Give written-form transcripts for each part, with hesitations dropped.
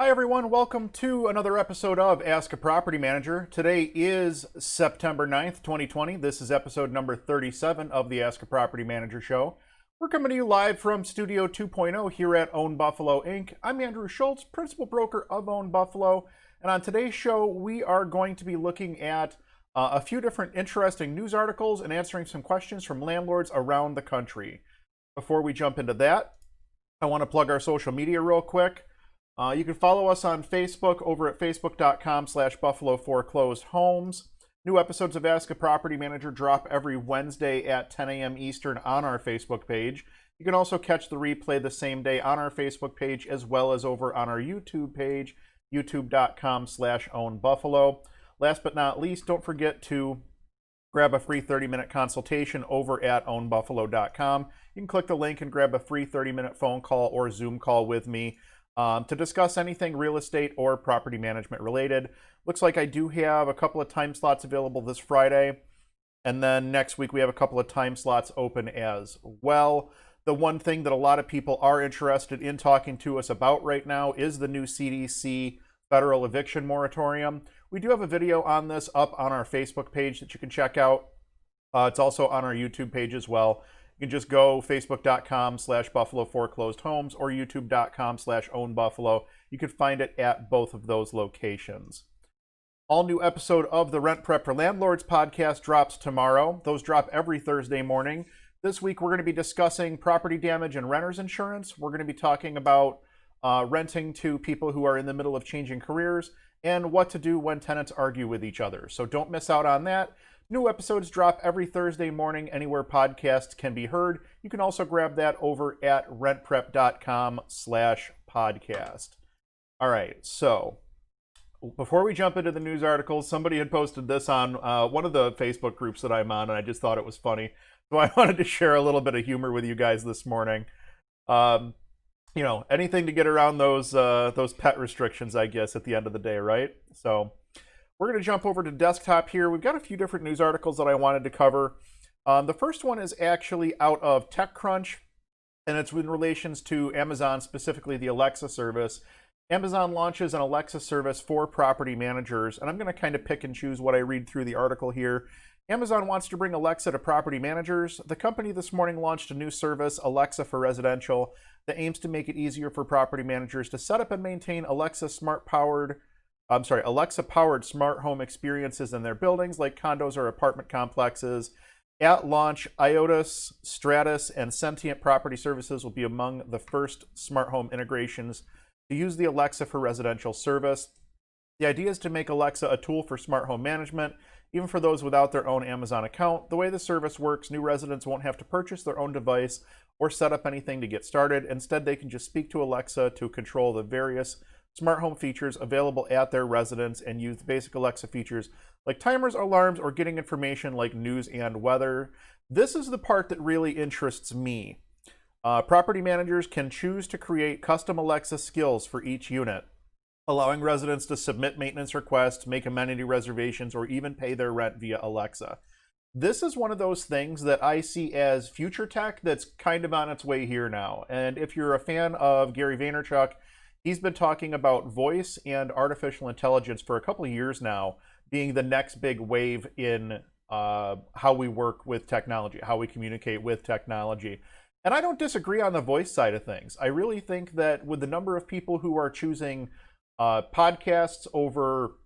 Hi everyone, welcome to another episode of Ask a Property Manager. Today is September 9th, 2020. This is episode number 37 of the Ask a Property Manager show. We're coming to you live from Studio 2.0 here at Own Buffalo Inc. I'm Andrew Schultz, principal broker of Own Buffalo, and on today's show we are going to be looking at a few different interesting news articles and answering some questions from landlords around the country. Before we jump into that, I want to plug our social media real quick. You can follow us on Facebook over at facebook.com/Buffalo4ClosedHomes. New episodes of Ask a Property Manager drop every Wednesday at 10 a.m. Eastern on our Facebook page. You can also catch the replay the same day on our Facebook page as well as over on our YouTube page, youtube.com/OwnBuffalo. Last but not least, don't forget to grab a free 30-minute consultation over at ownbuffalo.com. You can click the link and grab a free 30-minute phone call or Zoom call with me to discuss anything real estate or property management related. Looks like I do have a couple of time slots available this Friday, and then next week we have a couple of time slots open as well. The one thing that a lot of people are interested in talking to us about right now is the new CDC federal eviction moratorium. We do have a video on this up on our Facebook page that you can check out. It's also on our YouTube page as well. You can just go facebook.com/Buffalo4ClosedHomes or youtube.com/OwnBuffalo. You can find it at both of those locations. All new episode of the Rent Prep for Landlords podcast drops tomorrow. Those drop every Thursday morning. This week we're going to be discussing property damage and renter's insurance. We're going to be talking about renting to people who are in the middle of changing careers and what to do when tenants argue with each other. So don't miss out on that. New episodes drop every Thursday morning anywhere podcasts can be heard. You can also grab that over at rentprep.com/podcast. All right, so before we jump into the news articles, somebody had posted this on one of the Facebook groups that I'm on, and I just thought it was funny. So I wanted to share a little bit of humor with you guys this morning. Anything to get around those pet restrictions, I guess, at the end of the day, right? So we're going to jump over to desktop here. We've got a few different news articles that I wanted to cover. The first one is actually out of TechCrunch, and it's in relations to Amazon, specifically the Alexa service. Amazon launches an Alexa service for property managers, and I'm going to kind of pick and choose what I read through the article here. Amazon wants to bring Alexa to property managers. The company this morning launched a new service, Alexa for Residential, that aims to make it easier for property managers to set up and maintain Alexa-powered smart home experiences in their buildings like condos or apartment complexes. At launch, IOTAS, Stratus, and Sentient Property Services will be among the first smart home integrations to use the Alexa for Residential service. The idea is to make Alexa a tool for smart home management, even for those without their own Amazon account. The way the service works, new residents won't have to purchase their own device or set up anything to get started. Instead, they can just speak to Alexa to control the various smart home features available at their residence and use the basic Alexa features like timers, alarms, or getting information like news and weather. This is the part that really interests me. Property managers can choose to create custom Alexa skills for each unit, allowing residents to submit maintenance requests, make amenity reservations, or even pay their rent via Alexa. This is one of those things that I see as future tech that's kind of on its way here now. And if you're a fan of Gary Vaynerchuk, he's been talking about voice and artificial intelligence for a couple of years now being the next big wave in how we work with technology, how we communicate with technology. And I don't disagree on the voice side of things. I really think that with the number of people who are choosing podcasts over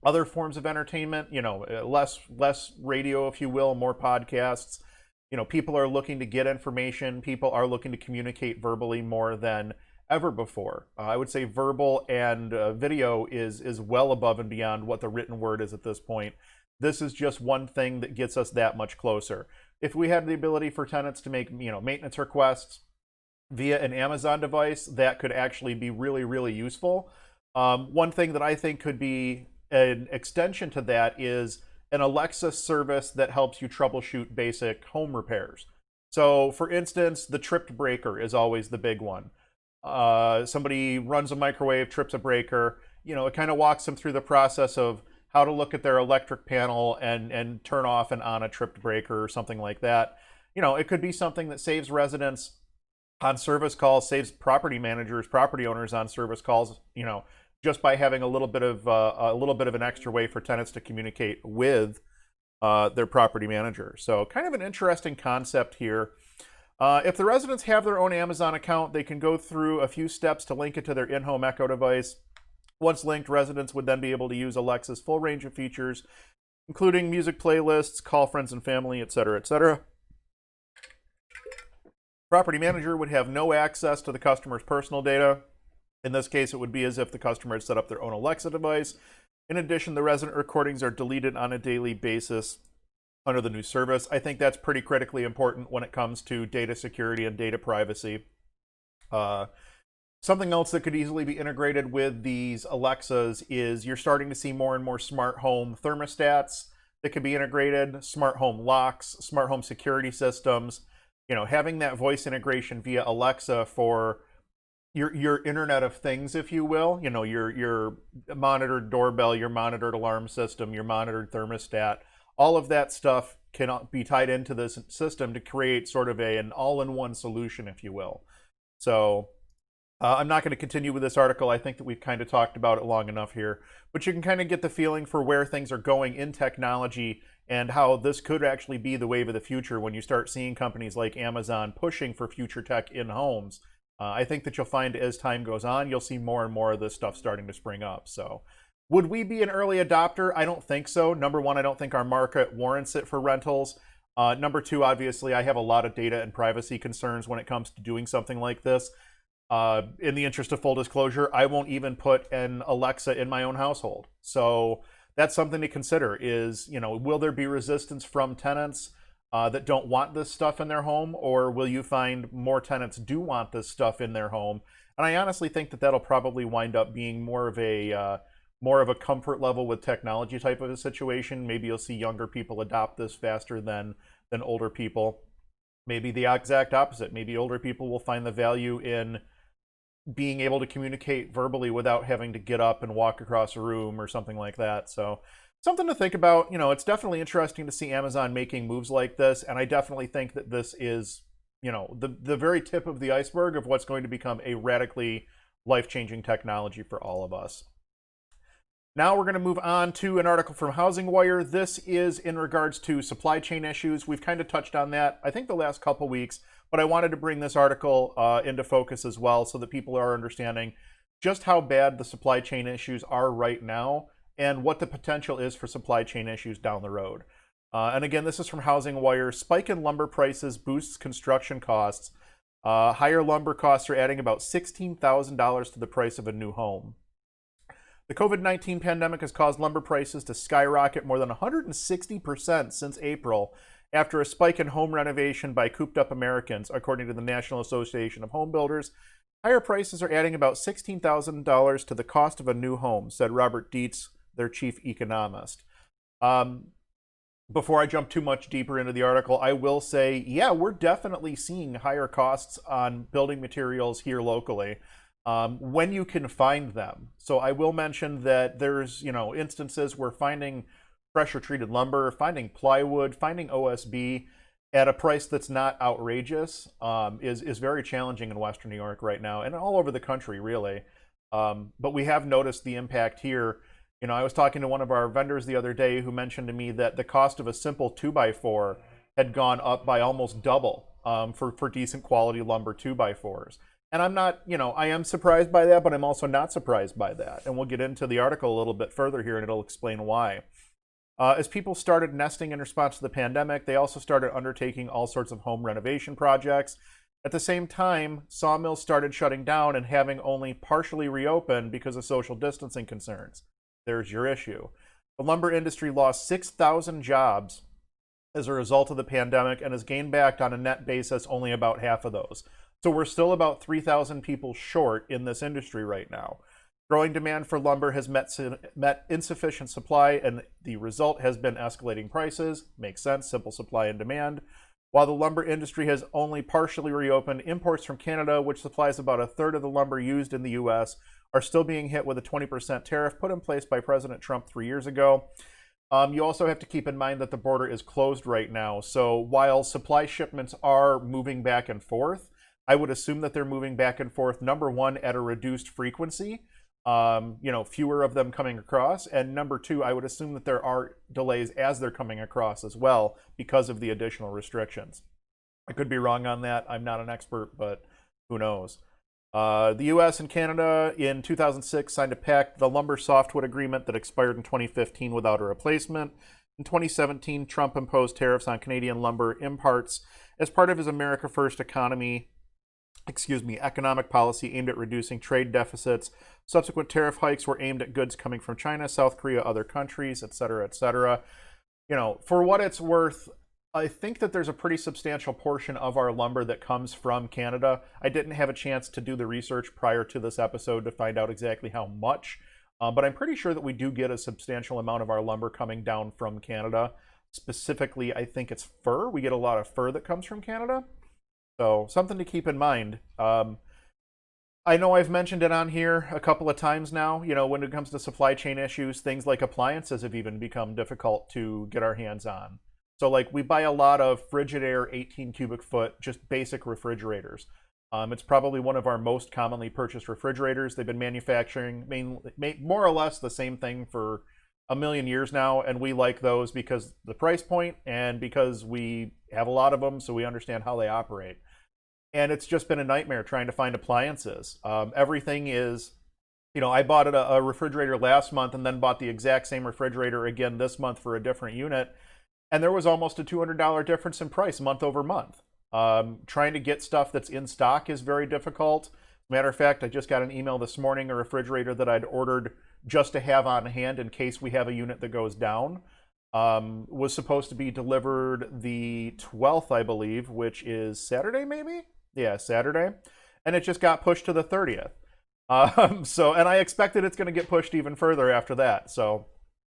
other forms of entertainment, less radio, if you will, more podcasts. People are looking to get information. People are looking to communicate verbally more than ever before. I would say verbal and video is well above and beyond what the written word is at this point. This is just one thing that gets us that much closer. If we had the ability for tenants to make maintenance requests via an Amazon device, that could actually be really, really useful. One thing that I think could be an extension to that is an Alexa service that helps you troubleshoot basic home repairs. So, for instance, the tripped breaker is always the big one. Somebody runs a microwave, trips a breaker. It kind of walks them through the process of how to look at their electric panel and turn off and on a tripped breaker or something like that. It could be something that saves residents on service calls, saves property managers, property owners on service calls, just by having a little bit of an extra way for tenants to communicate with their property manager. So kind of an interesting concept here. If the residents have their own Amazon account, they can go through a few steps to link it to their in-home Echo device. Once linked, residents would then be able to use Alexa's full range of features, including music playlists, call friends and family, etc., etc. Property manager would have no access to the customer's personal data. In this case, it would be as if the customer had set up their own Alexa device. In addition, the resident recordings are deleted on a daily basis under the new service. I think that's pretty critically important when it comes to data security and data privacy. Something else that could easily be integrated with these Alexas is you're starting to see more and more smart home thermostats that could be integrated, smart home locks, smart home security systems. Having that voice integration via Alexa for your Internet of Things, if you will, your monitored doorbell, your monitored alarm system, your monitored thermostat, all of that stuff can be tied into this system to create sort of an all-in-one solution, if you will. So I'm not going to continue with this article. I think that we've kind of talked about it long enough here, but you can kind of get the feeling for where things are going in technology and how this could actually be the wave of the future when you start seeing companies like Amazon pushing for future tech in homes. I think that you'll find as time goes on, you'll see more and more of this stuff starting to spring up. So would we be an early adopter? I don't think so. Number one, I don't think our market warrants it for rentals. Number two, obviously, I have a lot of data and privacy concerns when it comes to doing something like this. In the interest of full disclosure, I won't even put an Alexa in my own household. So that's something to consider is, will there be resistance from tenants that don't want this stuff in their home, or will you find more tenants do want this stuff in their home? And I honestly think that that'll probably wind up being more of a comfort level with technology type of a situation. Maybe you'll see younger people adopt this faster than older people. Maybe the exact opposite. Maybe older people will find the value in being able to communicate verbally without having to get up and walk across a room or something like that. So something to think about. It's definitely interesting to see Amazon making moves like this, and I definitely think that this is, the very tip of the iceberg of what's going to become a radically life-changing technology for all of us. Now we're going to move on to an article from Housing Wire. This is in regards to supply chain issues. We've kind of touched on that, I think, the last couple weeks, but I wanted to bring this article into focus as well so that people are understanding just how bad the supply chain issues are right now and what the potential is for supply chain issues down the road. And again, this is from Housing Wire. Spike in lumber prices boosts construction costs. Higher lumber costs are adding about $16,000 to the price of a new home. The COVID-19 pandemic has caused lumber prices to skyrocket more than 160% since April after a spike in home renovation by cooped-up Americans, according to the National Association of Home Builders. Higher prices are adding about $16,000 to the cost of a new home, said Robert Dietz, their chief economist. Before I jump too much deeper into the article, I will say, yeah, we're definitely seeing higher costs on building materials here locally. When you can find them. So I will mention that there's, instances where finding pressure-treated lumber, finding plywood, finding OSB at a price that's not outrageous is very challenging in Western New York right now, and all over the country, really. But we have noticed the impact here. I was talking to one of our vendors the other day who mentioned to me that the cost of a simple 2x4 had gone up by almost double for decent quality lumber 2x4s. And I'm not, I am surprised by that, but I'm also not surprised by that. And we'll get into the article a little bit further here, and it'll explain why. As people started nesting in response to the pandemic, they also started undertaking all sorts of home renovation projects. At the same time, sawmills started shutting down and having only partially reopened because of social distancing concerns. There's your issue. The lumber industry lost 6,000 jobs as a result of the pandemic and has gained back on a net basis only about half of those. So we're still about 3,000 people short in this industry right now. Growing demand for lumber has met insufficient supply, and the result has been escalating prices. Makes sense, simple supply and demand. While the lumber industry has only partially reopened, imports from Canada, which supplies about a third of the lumber used in the U.S., are still being hit with a 20% tariff put in place by President Trump 3 years ago. You also have to keep in mind that the border is closed right now. So while supply shipments are moving back and forth, I would assume that they're moving back and forth, number one, at a reduced frequency, fewer of them coming across. And number two, I would assume that there are delays as they're coming across as well because of the additional restrictions. I could be wrong on that. I'm not an expert, but who knows? The U.S. and Canada in 2006 signed a pact, the lumber softwood agreement that expired in 2015 without a replacement. In 2017, Trump imposed tariffs on Canadian lumber imports as part of his America First economic policy aimed at reducing trade deficits. Subsequent tariff hikes were aimed at goods coming from China, South Korea, other countries, et cetera, et cetera. For what it's worth, I think that there's a pretty substantial portion of our lumber that comes from Canada. I didn't have a chance to do the research prior to this episode to find out exactly how much, but I'm pretty sure that we do get a substantial amount of our lumber coming down from Canada. Specifically, I think it's fir. We get a lot of fir that comes from Canada. So something to keep in mind. I know I've mentioned it on here a couple of times now. When it comes to supply chain issues, things like appliances have even become difficult to get our hands on. So we buy a lot of Frigidaire 18 cubic foot, just basic refrigerators. It's probably one of our most commonly purchased refrigerators. They've been manufacturing more or less the same thing for a million years now, and we like those because the price point and because we have a lot of them, so we understand how they operate. And it's just been a nightmare trying to find appliances. Everything is, I bought a refrigerator last month and then bought the exact same refrigerator again this month for a different unit. And there was almost a $200 difference in price month over month. Trying to get stuff that's in stock is very difficult. Matter of fact, I just got an email this morning, a refrigerator that I'd ordered just to have on hand in case we have a unit that goes down. Was supposed to be delivered the 12th, I believe, which is Saturday, maybe? Yeah, Saturday. And it just got pushed to the 30th. And I expected it's going to get pushed even further after that. So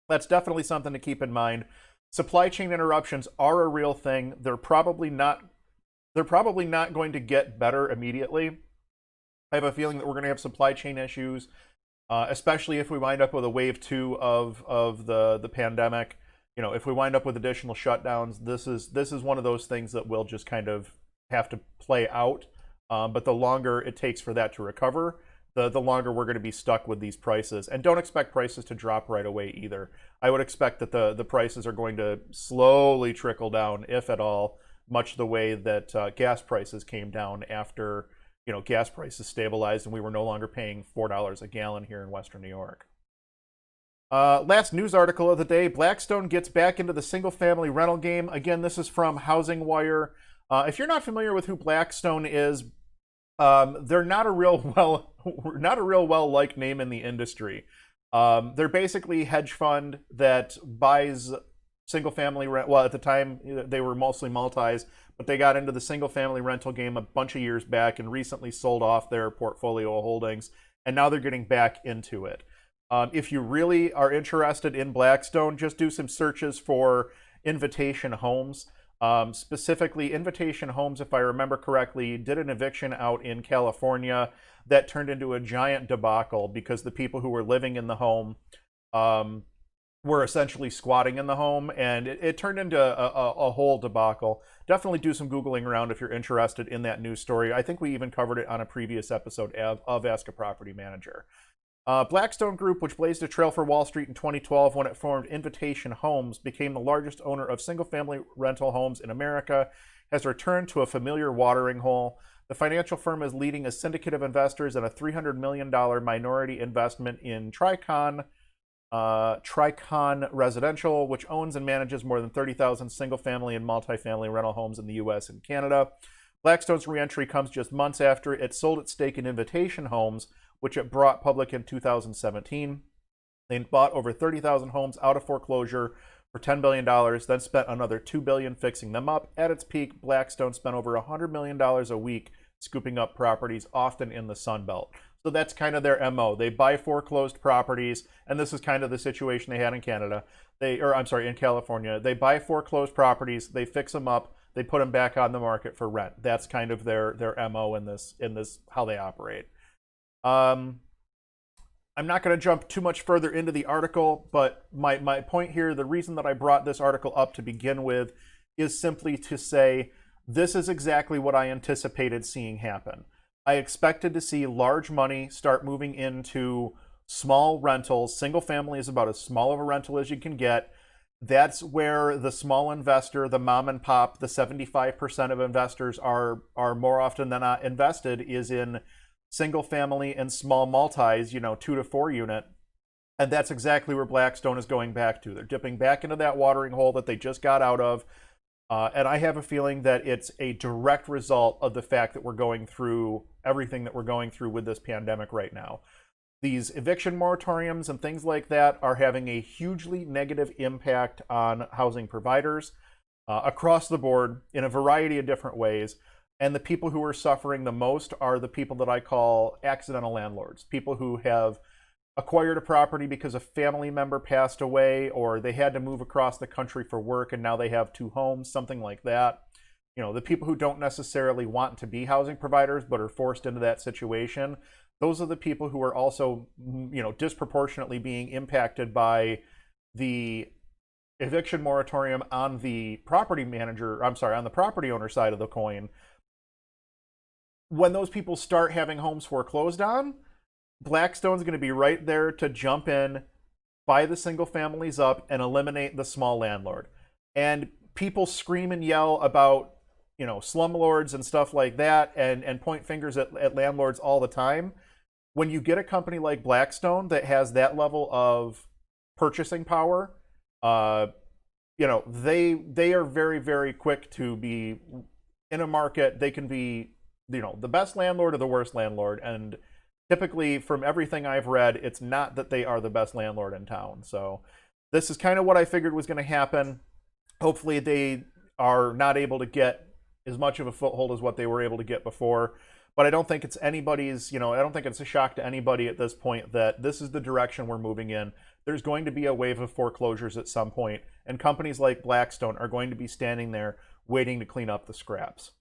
that's definitely something to keep in mind. Supply chain interruptions are a real thing. They're probably not going to get better immediately. I have a feeling that we're going to have supply chain issues, especially if we wind up with a wave 2 of the pandemic. If we wind up with additional shutdowns, this is one of those things that will just kind of have to play out. But the longer it takes for that to recover, the longer we're going to be stuck with these prices. And don't expect prices to drop right away either. I would expect that the prices are going to slowly trickle down, if at all, much the way that gas prices came down after gas prices stabilized and we were no longer paying $4 a gallon here in Western New York. Last news article of the day, Blackstone gets back into the single-family rental game. Again, this is from Housing Wire. If you're not familiar with who Blackstone is, they're not a real well-liked name in the industry. They're basically a hedge fund that buys single-family rent. Well, at the time they were mostly multis, but they got into the single-family rental game a bunch of years back and recently sold off their portfolio of holdings, and now they're getting back into it. If you really are interested in Blackstone, just do some searches for Invitation Homes. Specifically, Invitation Homes, if I remember correctly, did an eviction out in California that turned into a giant debacle because the people who were living in the home were essentially squatting in the home, and it turned into a whole debacle. Definitely do some Googling around if you're interested in that news story. I think we even covered it on a previous episode of Ask a Property Manager. Blackstone Group, which blazed a trail for Wall Street in 2012 when it formed Invitation Homes, became the largest owner of single-family rental homes in America, has returned to a familiar watering hole. The financial firm is leading a syndicate of investors in a $300 million minority investment in Tricon Residential, which owns and manages more than 30,000 single-family and multifamily rental homes in the U.S. and Canada. Blackstone's reentry comes just months after it sold its stake in Invitation Homes, which it brought public in 2017. They bought over 30,000 homes out of foreclosure for $10 billion, then spent another $2 billion fixing them up. At its peak, Blackstone spent over $100 million a week scooping up properties, often in the Sun Belt. So that's kind of their MO. They buy foreclosed properties, and this is kind of the situation they had in in California. They buy foreclosed properties, they fix them up, they put them back on the market for rent. That's kind of their MO in this how they operate. I'm not going to jump too much further into the article, but my point here, the reason that I brought this article up to begin with, is simply to say This is exactly what I anticipated seeing happen. I expected to see large money start moving into small rentals. Single family is about as small of a rental as you can get. That's where the small investor, the mom and pop, the 75% of investors are more often than not invested is in single family and small multis, 2 to 4 unit. And that's exactly where Blackstone is going back to. They're dipping back into that watering hole that they just got out of. And I have a feeling that it's a direct result of the fact that we're going through everything that we're going through with this pandemic right now. These eviction moratoriums and things like that are having a hugely negative impact on housing providers across the board in a variety of different ways. And the people who are suffering the most are the people that I call accidental landlords, people who have acquired a property because a family member passed away or they had to move across the country for work and now they have 2 homes, something like that. The people who don't necessarily want to be housing providers but are forced into that situation. Those are the people who are also, disproportionately being impacted by the eviction moratorium on the property on the property owner side of the coin. When those people start having homes foreclosed on, Blackstone's going to be right there to jump in, buy the single families up, and eliminate the small landlord. And people scream and yell about, slumlords and stuff like that, and point fingers at landlords all the time. When you get a company like Blackstone that has that level of purchasing power, they are very, very quick to be in a market. They can be, the best landlord or the worst landlord, and typically, from everything I've read, it's not that they are the best landlord in town. So this is kind of what I figured was going to happen. Hopefully they are not able to get as much of a foothold as what they were able to get before. But I don't think it's anybody's, I don't think it's a shock to anybody at this point that this is the direction we're moving in. There's going to be a wave of foreclosures at some point, and companies like Blackstone are going to be standing there waiting to clean up the scraps.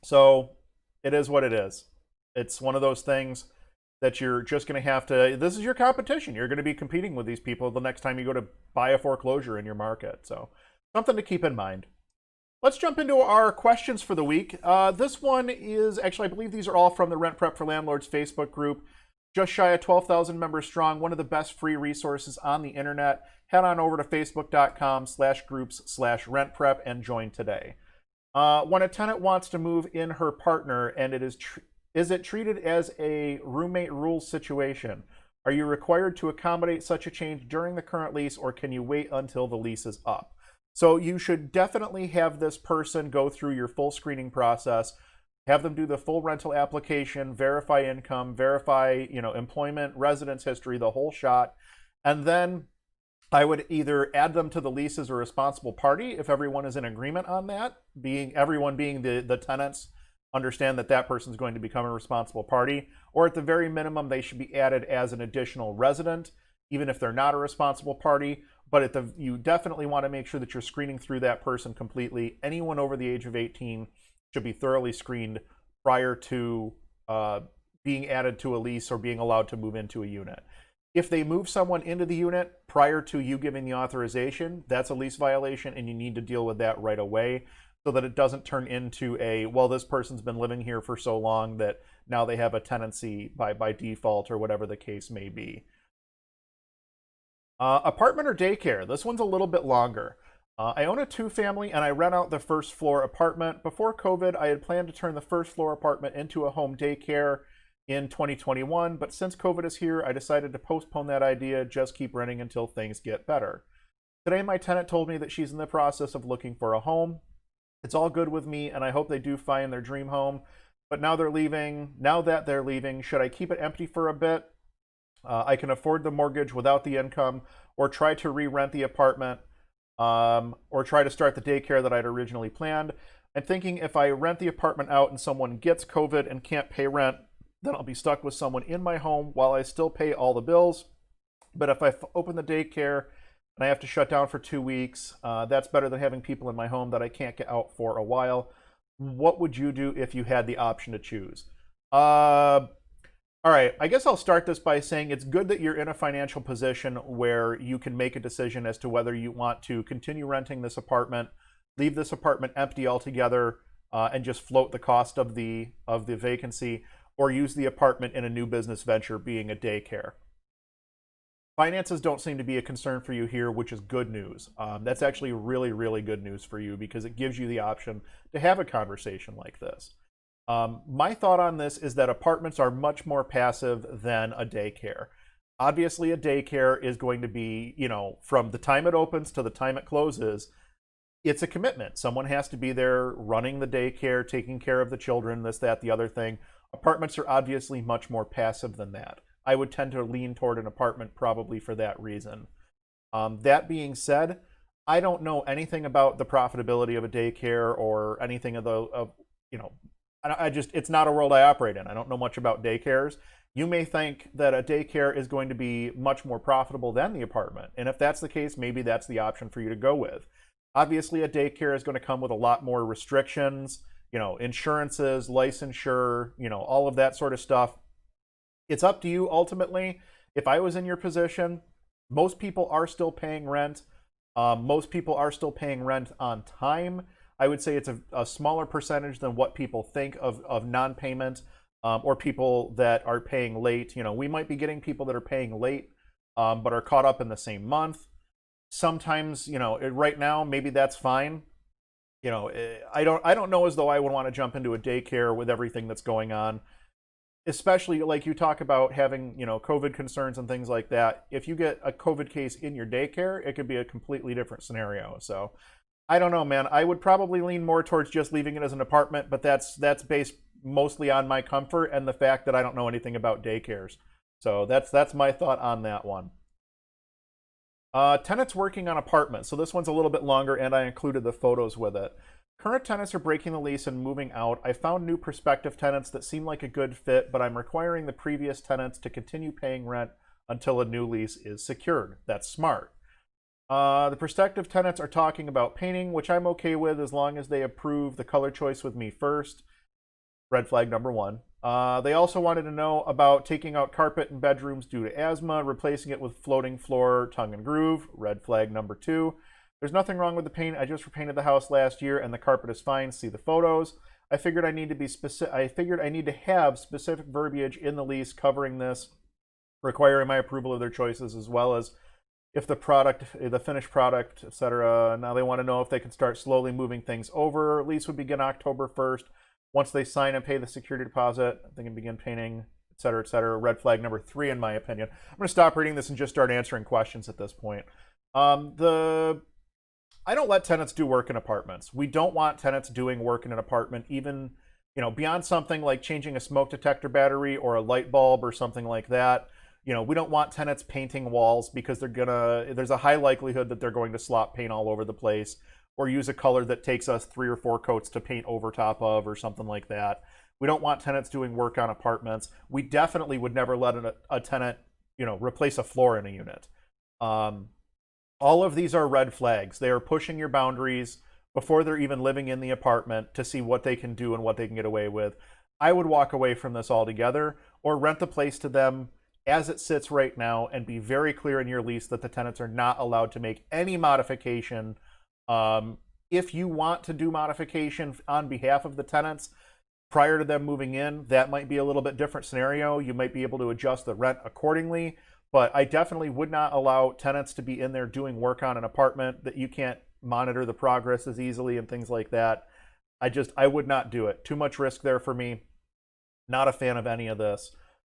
So it is what it is. It's one of those things that you're just going to have to, this is your competition. You're going to be competing with these people the next time you go to buy a foreclosure in your market. So something to keep in mind. Let's jump into our questions for the week. This one is, actually, I believe these are all from the Rent Prep for Landlords Facebook group. Just shy of 12,000 members strong, one of the best free resources on the internet. Head on over to facebook.com/groups/rentprep and join today. When a tenant wants to move in her partner and it is it treated as a roommate rules situation? Are you required to accommodate such a change during the current lease, or can you wait until the lease is up? So you should definitely have this person go through your full screening process, have them do the full rental application, verify income, verify, employment, residence history, the whole shot. And then I would either add them to the lease as a responsible party if everyone is in agreement on that, everyone being the tenants understand that person's going to become a responsible party, or at the very minimum, they should be added as an additional resident, even if they're not a responsible party. But you definitely want to make sure that you're screening through that person completely. Anyone over the age of 18 should be thoroughly screened prior to being added to a lease or being allowed to move into a unit. If they move someone into the unit prior to you giving the authorization, that's a lease violation, and you need to deal with that right away, so that it doesn't turn into this person's been living here for so long that now they have a tenancy by default, or whatever the case may be. Apartment or daycare? This one's a little bit longer. I own a 2-family and I rent out the first floor apartment. Before COVID, I had planned to turn the first floor apartment into a home daycare in 2021, but since COVID is here, I decided to postpone that idea, just keep renting until things get better. Today, my tenant told me that she's in the process of looking for a home. It's all good with me, and I hope they do find their dream home. But now they're leaving. Now that they're leaving, should I keep it empty for a bit? I can afford the mortgage without the income, or try to re-rent the apartment, or try to start the daycare that I'd originally planned. I'm thinking if I rent the apartment out and someone gets COVID and can't pay rent, then I'll be stuck with someone in my home while I still pay all the bills. But if I open the daycare and I have to shut down for 2 weeks, that's better than having people in my home that I can't get out for a while. What would you do if you had the option to choose? All right, I guess I'll start this by saying it's good that you're in a financial position where you can make a decision as to whether you want to continue renting this apartment, leave this apartment empty altogether, and just float the cost of the vacancy, or use the apartment in a new business venture, being a daycare. Finances don't seem to be a concern for you here, which is good news. That's actually really, really good news for you because it gives you the option to have a conversation like this. My thought on this is that apartments are much more passive than a daycare. Obviously, a daycare is going to be, from the time it opens to the time it closes, it's a commitment. Someone has to be there running the daycare, taking care of the children, this, that, the other thing. Apartments are obviously much more passive than that. I would tend to lean toward an apartment probably for that reason. That being said, I don't know anything about the profitability of a daycare or anything it's not a world I operate in. I don't know much about daycares. You may think that a daycare is going to be much more profitable than the apartment. And if that's the case, maybe that's the option for you to go with. Obviously, a daycare is going to come with a lot more restrictions, insurances, licensure, all of that sort of stuff. It's up to you ultimately. If I was in your position, most people are still paying rent. Most people are still paying rent on time. I would say it's a smaller percentage than what people think of non-payment, or people that are paying late. We might be getting people that are paying late, but are caught up in the same month. Sometimes, right now, maybe that's fine. I don't know as though I would want to jump into a daycare with everything that's going on, especially like you talk about having, COVID concerns and things like that. If you get a COVID case in your daycare, it could be a completely different scenario. So I don't know, man. I would probably lean more towards just leaving it as an apartment, but that's based mostly on my comfort and the fact that I don't know anything about daycares. So that's my thought on that one. Tenants working on apartments. So this one's a little bit longer, and I included the photos with it. Current tenants are breaking the lease and moving out. I found new prospective tenants that seem like a good fit, but I'm requiring the previous tenants to continue paying rent until a new lease is secured. That's smart. The prospective tenants are talking about painting, which I'm okay with as long as they approve the color choice with me first. Red flag number one. They also wanted to know about taking out carpet in bedrooms due to asthma, replacing it with floating floor tongue and groove. Red flag number two. There's nothing wrong with the paint. I just repainted the house last year and the carpet is fine. See the photos. I figured I need to have specific verbiage in the lease covering this, requiring my approval of their choices, as well as if the finished product, etc. Now they want to know if they can start slowly moving things over. Lease would begin October 1st. Once they sign and pay the security deposit, they can begin painting, etc., etc. Red flag number three, in my opinion. I'm going to stop reading this and just start answering questions at this point. I don't let tenants do work in apartments. We don't want tenants doing work in an apartment, even, beyond something like changing a smoke detector battery or a light bulb or something like that. We don't want tenants painting walls because there's a high likelihood that they're going to slop paint all over the place or use a color that takes us 3 or 4 coats to paint over top of or something like that. We don't want tenants doing work on apartments. We definitely would never let a tenant, replace a floor in a unit. All of these are red flags. They are pushing your boundaries before they're even living in the apartment to see what they can do and what they can get away with. I would walk away from this altogether or rent the place to them as it sits right now and be very clear in your lease that the tenants are not allowed to make any modification. If you want to do modification on behalf of the tenants prior to them moving in, that might be a little bit different scenario. You might be able to adjust the rent accordingly. But I definitely would not allow tenants to be in there doing work on an apartment that you can't monitor the progress as easily and things like that. I would not do it. Too much risk there for me. Not a fan of any of this.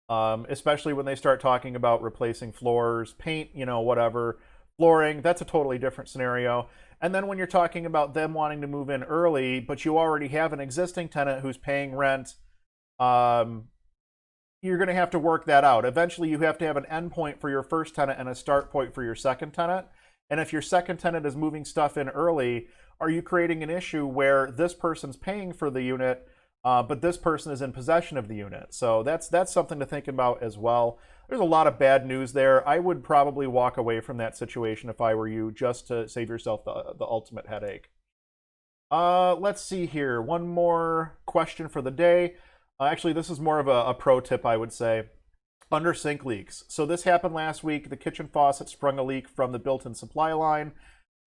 Especially when they start talking about replacing floors, paint, whatever. Flooring, that's a totally different scenario. And then when you're talking about them wanting to move in early, but you already have an existing tenant who's paying rent, you're going to have to work that out. Eventually, you have to have an end point for your first tenant and a start point for your second tenant. And if your second tenant is moving stuff in early, are you creating an issue where this person's paying for the unit, but this person is in possession of the unit? So that's something to think about as well. There's a lot of bad news there. I would probably walk away from that situation if I were you, just to save yourself the ultimate headache. Let's see here. One more question for the day. Actually, this is more of a pro tip, I would say. Under sink leaks. So this happened last week. The kitchen faucet sprung a leak from the built-in supply line.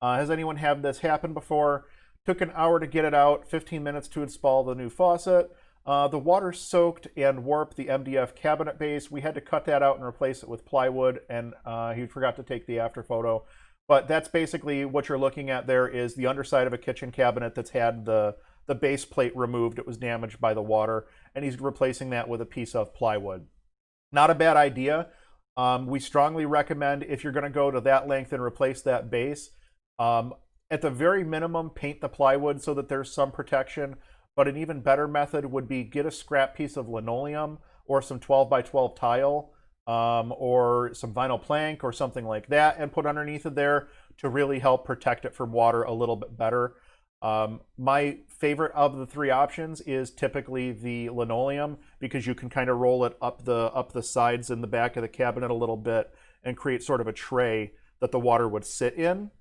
Has anyone had this happen before? Took an hour to get it out, 15 minutes to install the new faucet. The water soaked and warped the MDF cabinet base. We had to cut that out and replace it with plywood, and he forgot to take the after photo. But that's basically what you're looking at there is the underside of a kitchen cabinet that's had the base plate removed. It was damaged by the water, and he's replacing that with a piece of plywood. Not a bad idea. We strongly recommend, if you're going to go to that length and replace that base, at the very minimum, paint the plywood so that there's some protection. But an even better method would be get a scrap piece of linoleum or some 12 by 12 tile or some vinyl plank or something like that and put underneath it there to really help protect it from water a little bit better. My favorite of the three options is typically the linoleum, because you can kind of roll it up the sides and the back of the cabinet a little bit and create sort of a tray that the water would sit in.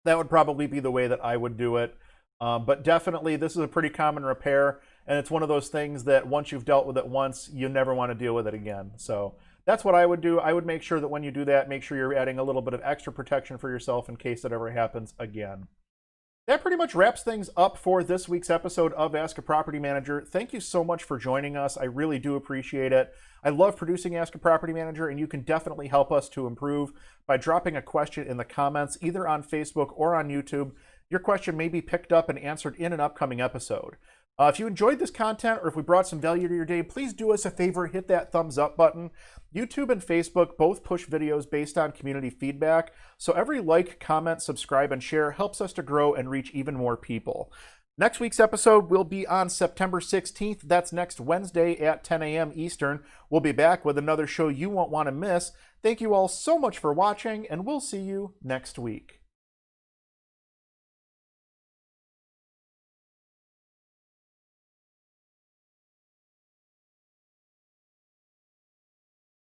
That would probably be the way that I would do it. But definitely, this is a pretty common repair, and it's one of those things that once you've dealt with it once, you never want to deal with it again. So that's what I would do. I would make sure that when you do that, make sure you're adding a little bit of extra protection for yourself in case it ever happens again. That pretty much wraps things up for this week's episode of Ask a Property Manager. Thank you so much for joining us. I really do appreciate it. I love producing Ask a Property Manager, and you can definitely help us to improve by dropping a question in the comments, either on Facebook or on YouTube. Your question may be picked up and answered in an upcoming episode. If you enjoyed this content or if we brought some value to your day, please do us a favor, hit that thumbs up button. YouTube and Facebook both push videos based on community feedback, so every like, comment, subscribe, and share helps us to grow and reach even more people. Next week's episode will be on September 16th. That's next Wednesday at 10 a.m. Eastern. We'll be back with another show you won't want to miss. Thank you all so much for watching, and we'll see you next week.